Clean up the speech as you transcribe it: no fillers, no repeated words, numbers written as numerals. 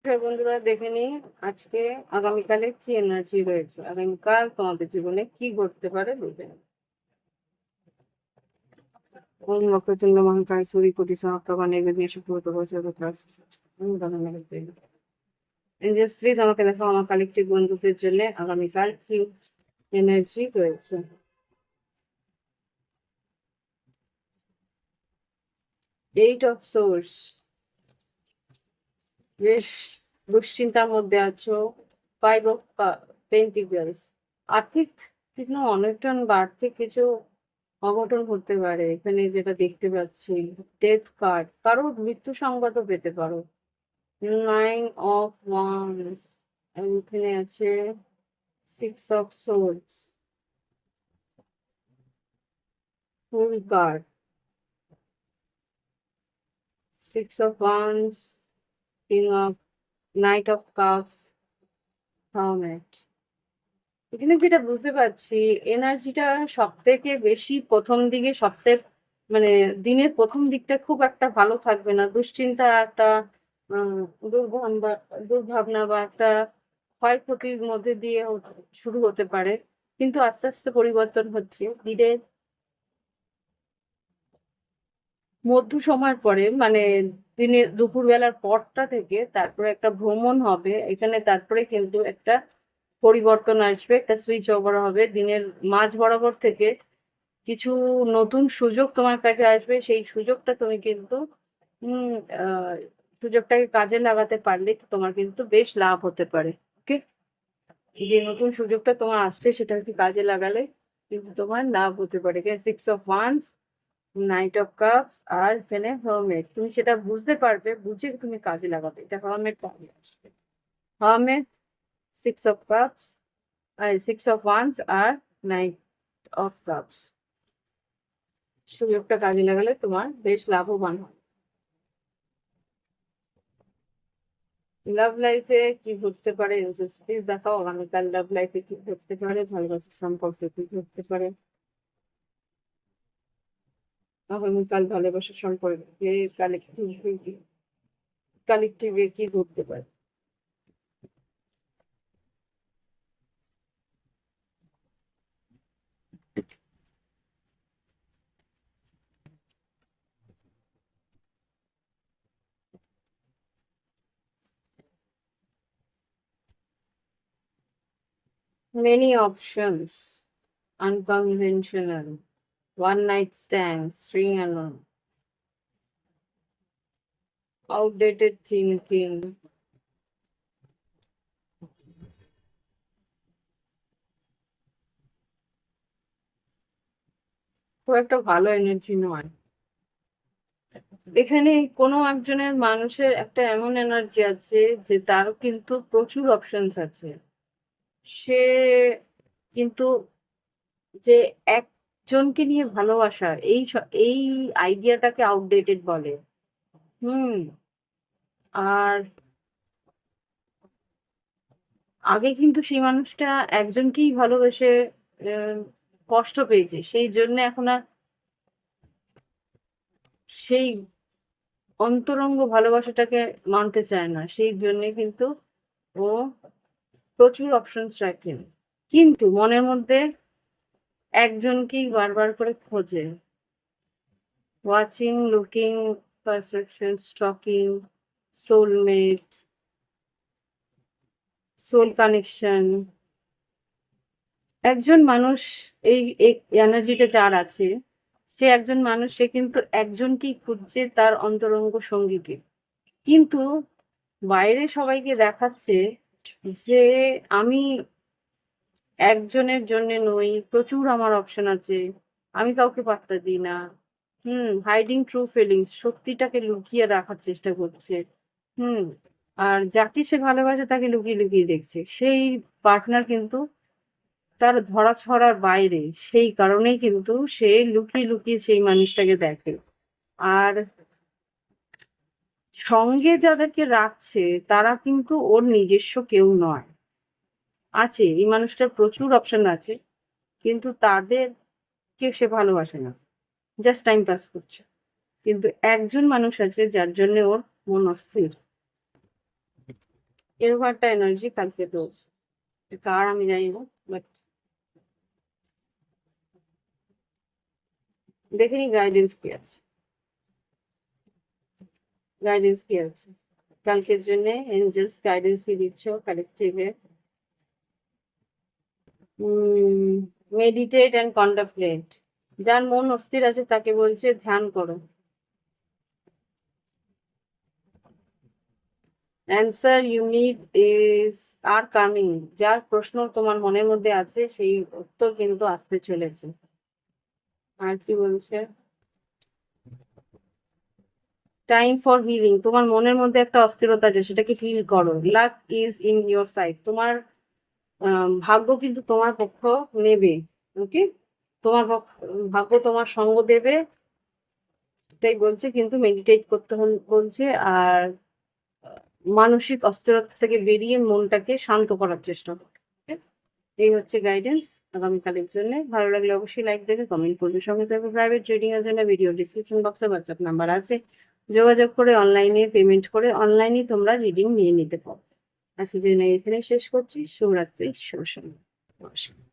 বন্ধুরা দেখে নি আজকে আগামীকালে কি এনার্জি রয়েছে, আগামীকাল তোমাদের জীবনে কি ঘটতে পারে বুঝে নেব। ওম বক্রতুণ্ড মহাকায় সূর্যকোটি সমপ্রভা নির্বিঘ্নে শুক্রবার বছর এঞ্জেলস প্লিজ আমাকে দেখো আমার কালেকটিভ বন্ধুদের জন্য আগামীকাল কি এনার্জি রয়েছে। এইট অফ সোর্স, বেশ দুশ্চিন্তার মধ্যে আছো। ফাইভ অফ পেন্টিকলস, আর্থিক কিছু অনটন বা আর্থিক কিছু অঘটন ঘটতে পারে এখানে যেটা দেখতে পাচ্ছি। ডেথ কার্ড, কারোর মৃত্যু সংবাদও পেতে পারো। নাইন অফ ওয়ান্স, এখানে আছে six of swords, fool card, six of once, king of, night of cups, hermit. এখানে যেটা বুঝতে পারছি, এনার্জিটা সব থেকে বেশি প্রথম দিকে সপ্তাহের মানে দিনের প্রথম দিকটা খুব একটা ভালো থাকবে না। দুশ্চিন্তা একটা উম দুর্ভাবনা দুর্ভাবনা বা একটা ক্ষয়ক্ষতির মধ্যে দিয়ে শুরু হতে পারে। কিন্তু আস্তে, আস্তে পরিবর্তন হচ্ছে। দিনের মধ্য সময়ের পরে মানে দিনের দুপুরবেলার পরটা থেকে তারপরে একটা ভ্রমণ হবে। এখানে তারপরে কিন্তু একটা পরিবর্তন আসবে, একটা সুইচ ওভার হবে। দিনের মাঝ বরাবর থেকে কিছু নতুন সুযোগ তোমার কাছে আসবে। সেই সুযোগটা তুমি কিন্তু উম আহ সুযোগটাকে কাজে লাগাতে পারলে তোমার কিন্তু বেশ লাভ হতে পারে। ওকে, যে নতুন সুযোগটা তোমার আসছে সেটাকে কাজে লাগালে কিন্তু তোমার লাভ হতে পারে। Six of wands, knight of cups আর এখানে হার্মিট, তুমি সেটা বুঝতে পারবে, বুঝে তুমি কাজে লাগাবে। এটা হার্মিট পাবে আসবে। Hermit, six of cups, six of wands আর নাইট অফ কাপস, সুযোগটা কাজে লাগালে তোমার বেশ লাভবান হয়। লাভ লাইফে কি ঘটতে পারে, প্লিজ দেখাও আগামীকাল লাভ লাইফে কি ঘটতে পারে, ভালোবাসার সম্পর্কে কি ঘটতে পারে। আগামীকাল ভালোবাসার সম্পর্কে কালেক্টিভে কি ঘটতে পারে। Many options, unconventional, one night stand, string alone, outdated thinking। খুব একটা ভালো এনার্জি নয় এখানে। কোনো একজনের মানুষের একটা এমন এনার্জি আছে যে তার কিন্তু প্রচুর অপশনস আছে। সে কিন্তু যে একজনকে নিয়ে ভালোবাসা, এই আইডিয়াটাকে আউটডেটেড বলে। হুম। আর আগে কিন্তু সেই মানুষটা একজনকেই ভালোবেসে আহ, কষ্ট পেয়েছে, সেই জন্য এখন আর সেই অন্তরঙ্গ ভালোবাসাটাকে মানতে চায় না। সেই জন্য কিন্তু ও প্রচুর অপশনস রাখেন, কিন্তু মনের মধ্যে একজনকেই বারবার করে খোঁজে। Watching, looking, perception, stalking, soulmate, soul connection. একজন মানুষ, এই এনার্জিটা যার আছে, সে একজন মানুষ, সে কিন্তু একজনকেই খুঁজছে তার অন্তরঙ্গ সঙ্গীকে। কিন্তু বাইরে সবাইকে দেখাচ্ছে যে আমি একজনের জন্য নই, প্রচুর আমার অপশন আছে, আমি কাউকে পাত্তা দিই না। হাইডিং ট্রু ফিলিংস, সত্যিটাকে লুকিয়ে রাখার চেষ্টা করছে। হুম। আর যাকে সে ভালোবাসে তাকে লুকিয়ে লুকিয়ে দেখছে, সেই পার্টনার কিন্তু তার ধরাছোঁয়ার বাইরে। সেই কারণেই কিন্তু সে লুকিয়ে লুকিয়ে সেই মানুষটাকে দেখে। আর সঙ্গে যাদেরকে রাখছে তারা কিন্তু ওর নিজস্ব কেউ নয়। আছে, এই মানুষটার প্রচুর অপশন আছে, কিন্তু তাদেরকে সে ভালোবাসে না, জাস্ট টাইম পাস করছে। কিন্তু একজন মানুষ আছে যার জন্য ওর মন অস্থির। এরকম একটা এনার্জি কালকে রয়েছে, কার আমি জানি না, বাট দেখে নি গাইডেন্স কি আছে, গাইডেন্স কি আছে কালকের জন্য, এঞ্জেলস গাইডেন্স কি দিচ্ছ কালেকটিভে। মেডিটেট অ্যান্ড কন্টামপ্লেট, যার মন অস্থির আছে তাকে বলছে ধ্যান করো। Answer you need is are coming, যার প্রশ্ন তোমার মনের মধ্যে আছে সেই উত্তর কিন্তু আসতে চলেছে। আর কি বলছে, টাইম ফর হিলিং, তোমার মনের মধ্যে একটা অস্থিরতা আছে সেটাকে হিল করো। Lakh is in your side, তোমার ভাগ্য কিন্তু তোমার পক্ষ নেবে। ওকে, তোমার ভাগ্য তোমার সঙ্গ দেবে, এটাই বলছে। কিন্তু মেডিটেট করতে বলছে, আর মানসিক অস্থিরতা থেকে বেরিয়ে মনটাকে শান্ত করার চেষ্টা করো। Okay? এই হচ্ছে গাইডেন্স আগামীকালের জন্য। ভালো লাগলে অবশ্যই লাইক দেবে, কমেন্ট করবে। সঙ্গে থাকবে প্রাইভেট রিডিং এর জন্য ভিডিও ডিসক্রিপশন বক্সে হোয়াটসঅ্যাপ নাম্বার আছে, যোগাযোগ করে অনলাইনে পেমেন্ট করে অনলাইনে তোমরা রিডিং নিয়ে নিতে পারো। আজকের জন্য এখানে শেষ করছি। শুভরাত্রি, শুভ সন্ধ্যা, নমস্কার।